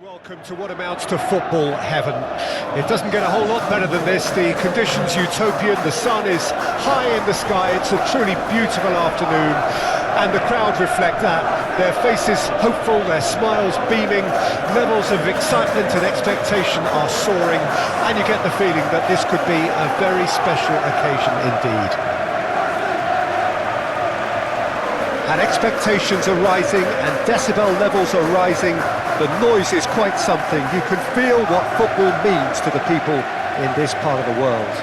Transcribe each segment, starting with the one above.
Welcome to what amounts to football heaven. It doesn't get a whole lot better than this. The conditions utopian, the sun is high in the sky, it's a truly beautiful afternoon, and the crowd reflect that. Their faces hopeful, their smiles beaming, levels of excitement and expectation are soaring, and you get the feeling that this could be a very special occasion indeed. And expectations are rising and decibel levels are rising. The noise is quite something. You can feel what football means to the people in this part of the world.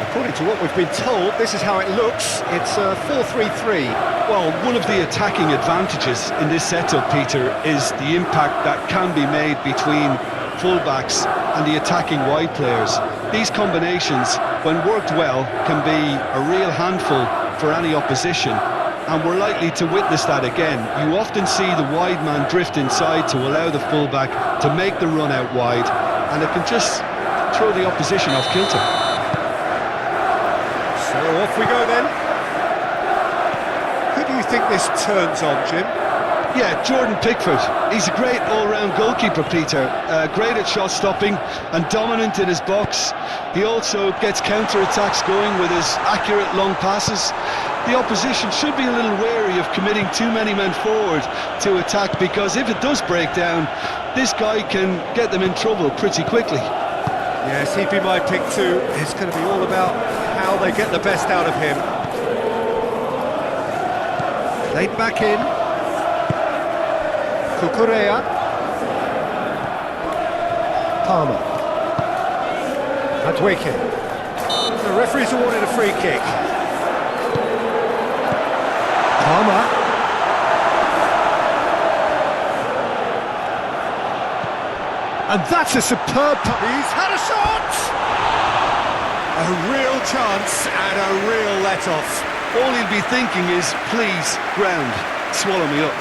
According to what we've been told, this is how it looks. It's a 4-3-3. Well, one of the attacking advantages in this setup, Peter, is the impact that can be made between fullbacks and the attacking wide players. These combinations, when worked well, can be a real handful for any opposition, and we're likely to witness that again. You often see the wide man drift inside to allow the fullback to make the run out wide, and it can just throw the opposition off kilter. So off we go then. Who do you think this turns on, Jim? Yeah, Jordan Pickford. He's a great all-round goalkeeper, Peter. Great at shot stopping and dominant in his box. He also gets counter-attacks going with his accurate long passes. The opposition should be a little wary of committing too many men forward to attack, because if it does break down, this guy can get them in trouble pretty quickly. Yes, he'd be my pick too. It's going to be all about how they get the best out of him. Played back in. Kukurea. Palmer. Adweke. The referee's awarded a free kick. Palmer. And that's a superb touch. He's had a shot! A real chance and a real let-off. All he'll be thinking is, please, ground, swallow me up.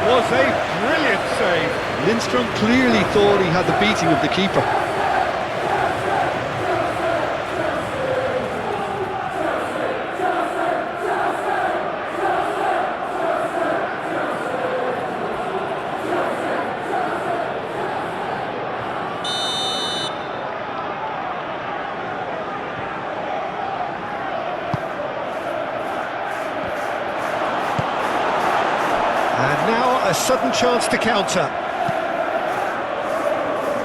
Was a brilliant save. Lindstrom clearly thought he had the beating of the keeper. And now a sudden chance to counter.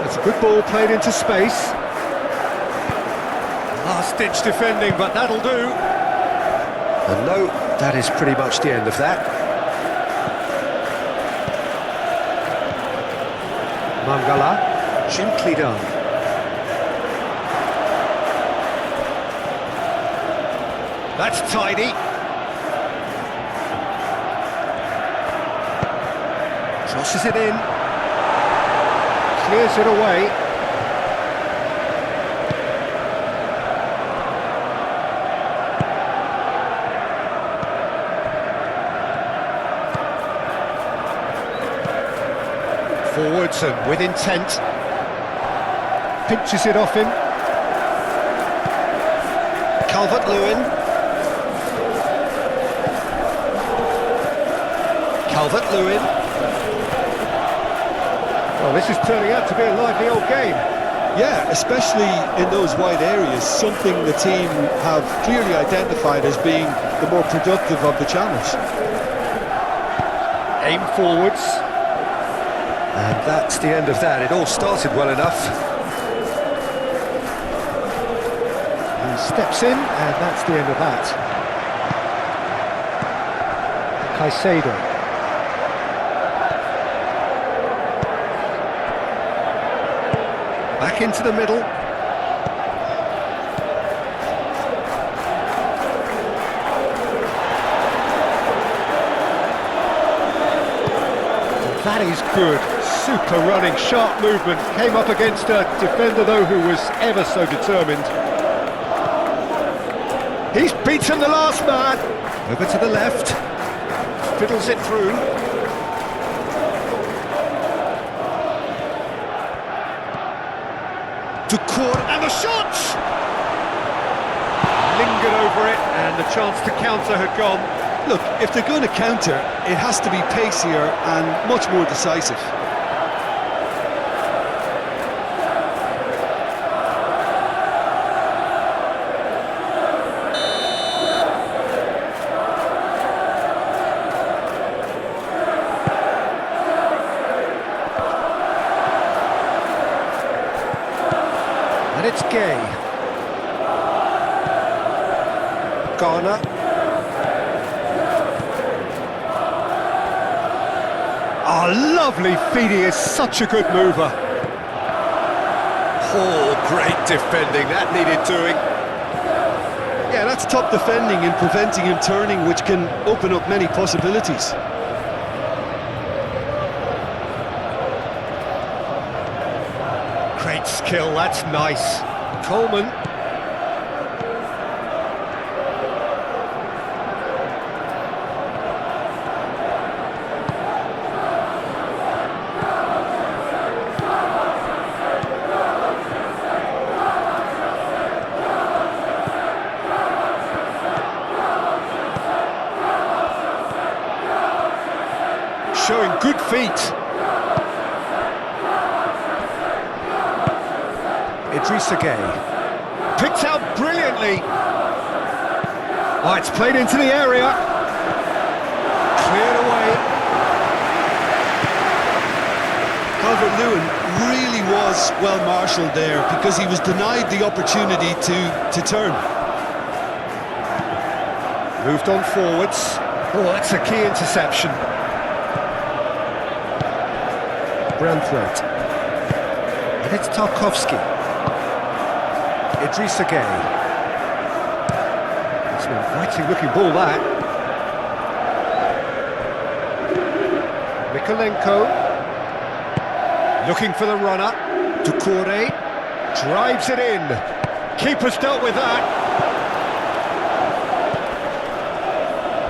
That's a good ball played into space. Last-ditch defending, but that'll do. And no, that is pretty much the end of that. Mangala, gently done. That's tidy. Crosses it in, clears it away. Forwards and with intent. Pinches it off him. Calvert-Lewin. Calvert-Lewin. Well, this is turning out to be a lively old game. Yeah, especially in those wide areas, something the team have clearly identified as being the more productive of the channels. Aim forwards. And that's the end of that. It all started well enough. He steps in, and that's the end of that. Caicedo. Back into the middle. That is good. Super running, sharp movement. Came up against a defender, though, who was ever so determined. He's beaten the last man. Over to the left. Fiddles it through. To court, and the shot! Lingered over it, and the chance to counter had gone. Look, if they're going to counter, it has to be pacier and much more decisive. And it's Gay. Garner. Oh, lovely feed, he is such a good mover. Oh, great defending, that needed doing. Yeah, that's top defending and preventing him turning, which can open up many possibilities. Great skill, that's nice. Coleman. Showing good feet. Idrissa Gay. Picked out brilliantly. Oh, it's played into the area. Cleared away. Calvert-Lewin really was well marshalled there because he was denied the opportunity to turn. Moved on forwards. Oh, that's a key interception. Branthwaite. And it's Tarkowski. Idrissa Gay. It's an inviting looking ball, that. Mikolenko. Looking for the runner. Doucouré. Drives it in. Keeper's dealt with that.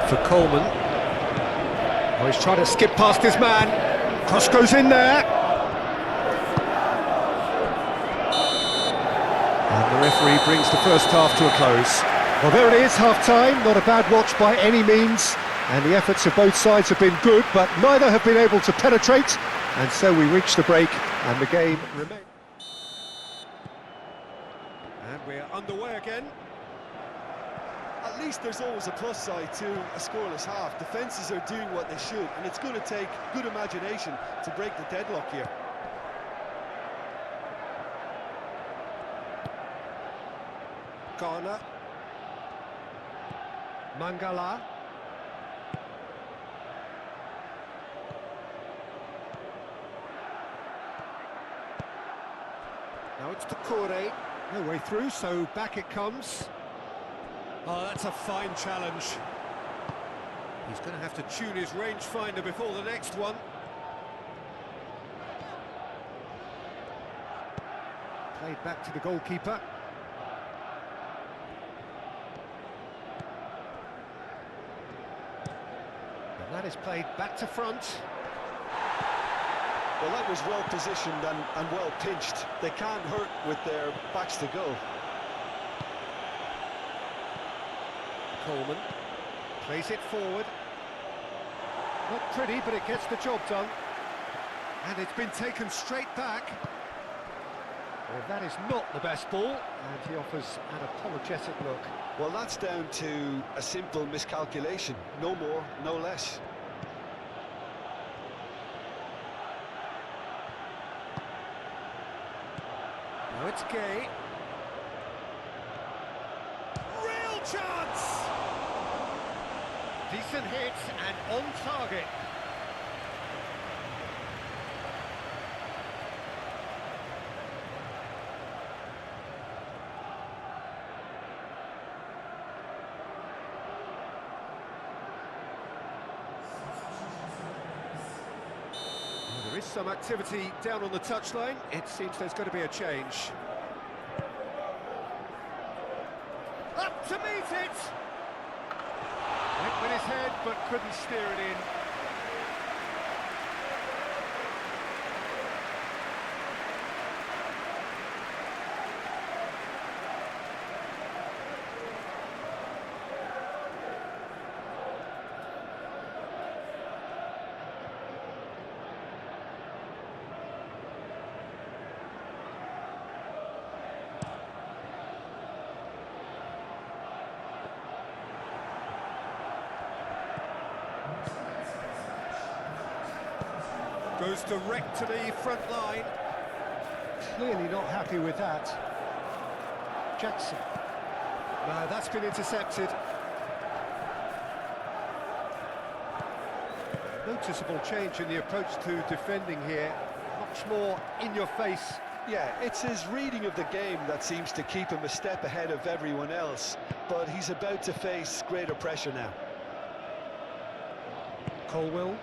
For Coleman. Oh, he's trying to skip past his man. Cross goes in there. And the referee brings the first half to a close. Well, there it is, half-time. Not a bad watch by any means. And the efforts of both sides have been good, but neither have been able to penetrate. And so we reach the break, and the game remains. And we're underway again. At least there's always a plus side to a scoreless half. Defences are doing what they should, and it's going to take good imagination to break the deadlock here. Garner. Mangala. Now it's Doucouré. No way through, so back it comes. Oh, that's a fine challenge. He's going to have to tune his rangefinder before the next one. Played back to the goalkeeper. And that is played back to front. Well, that was well positioned and well pinched. They can't hurt with their backs to goal. Coleman plays it forward. Not pretty, but it gets the job done. And it's been taken straight back. Well, that is not the best ball, and he offers an apologetic look. Well, that's down to a simple miscalculation. No more, no less. Now it's Gay. Real chance! Decent hit and on target. Well, there is some activity down on the touchline. It seems there's going to be a change. Up to meet it! Went with his head, but couldn't steer it in. Goes direct to the front line. Clearly not happy with that. Jackson. No, that's been intercepted. Noticeable change in the approach to defending here. Much more in your face. Yeah, it's his reading of the game that seems to keep him a step ahead of everyone else, but he's about to face greater pressure now. Colwell.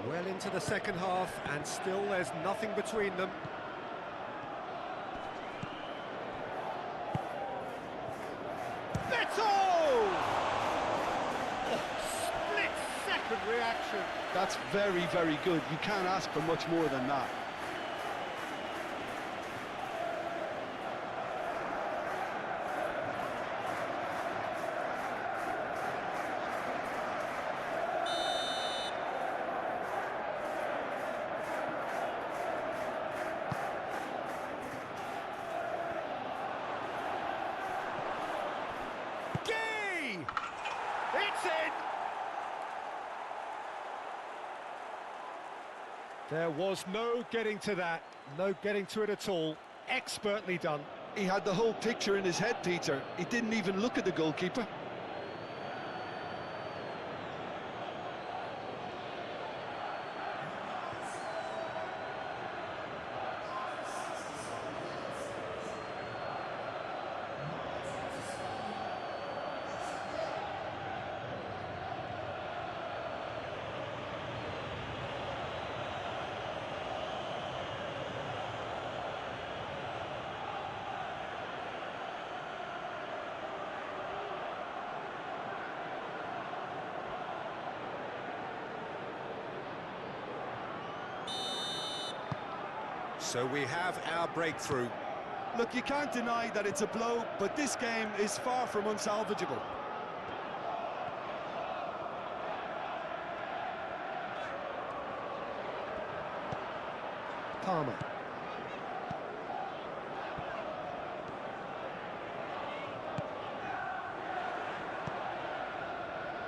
Well into the second half, and still there's nothing between them. Beto! Oh, split-second reaction. That's very, very good. You can't ask for much more than that. It's in! There was no getting to that, no getting to it at all. Expertly done. He had the whole picture in his head, Peter. He didn't even look at the goalkeeper. So we have our breakthrough. Look, you can't deny that it's a blow, but this game is far from unsalvageable. Palmer.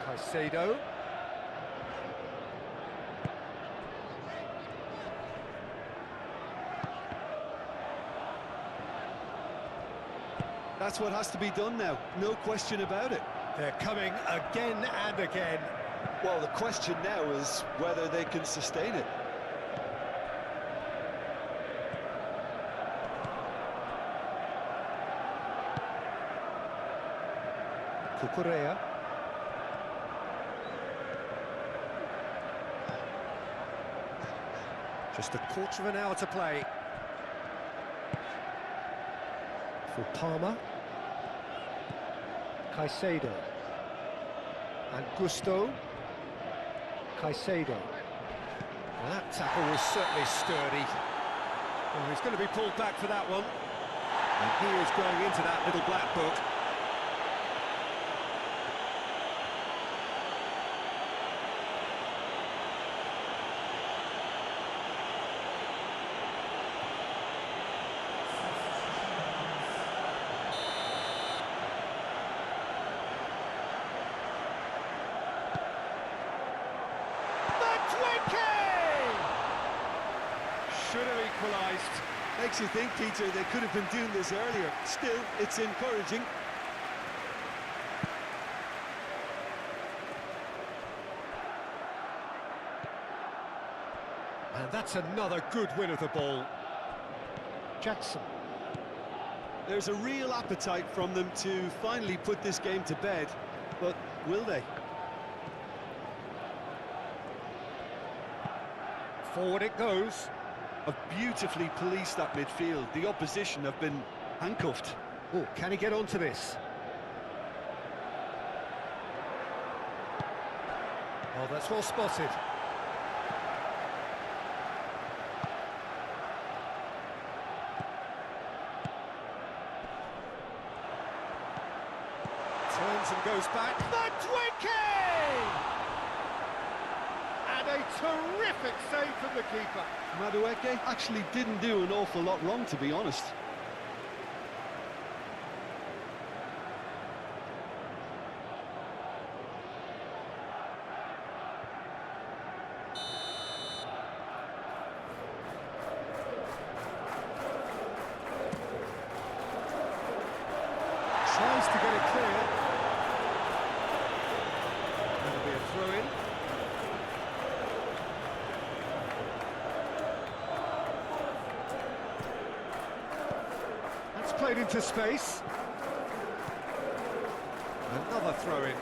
Caicedo. That's what has to be done now, no question about it. They're coming again and again. Well, the question now is whether they can sustain it. Cucurella. Just a quarter of an hour to play. For Palmer. Caicedo. And Gusto. Caicedo. Well, that tackle was certainly sturdy. Well, he's going to be pulled back for that one. And he is going into that little black book. Should have equalised. Makes you think, Peter, they could have been doing this earlier. Still, it's encouraging. And that's another good win of the ball. Jackson. There's a real appetite from them to finally put this game to bed, but will they? Forward it goes. Have beautifully policed that midfield. The opposition have been handcuffed. Oh, can he get onto this? Oh, that's well spotted. Turns and goes back. Madwicki! And a terrific save from the keeper. Madueke actually didn't do an awful lot wrong, to be honest. Tries to get it clear. That'll be a throw-in. That's played into space. Another throw-in.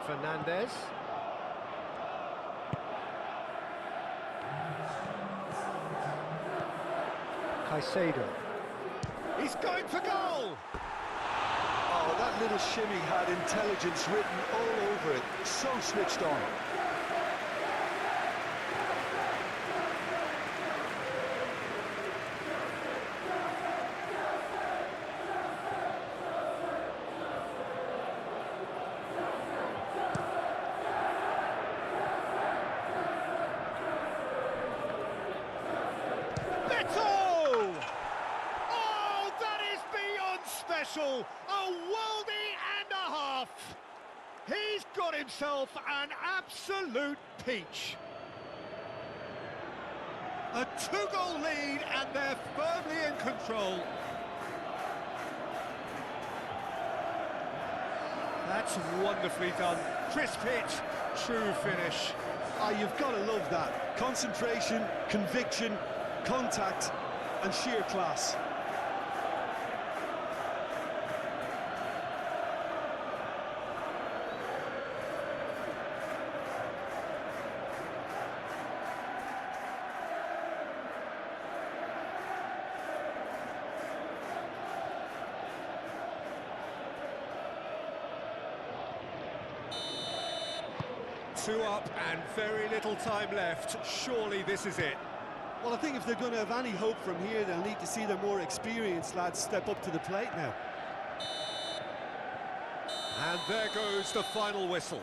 Fernandez. Caicedo. He's going for goal! Oh, that little shimmy had intelligence written all over it. So switched on. Special, a worldie and a half. He's got himself an absolute peach. A 2-goal lead and they're firmly in control. That's wonderfully done. Crisp hit, true finish. Ah, you've got to love that. Concentration, conviction, contact and sheer class. Two up and very little time left. Surely this is it. Well, I think if they're going to have any hope from here, they'll need to see their more experienced lads step up to the plate now. And there goes the final whistle.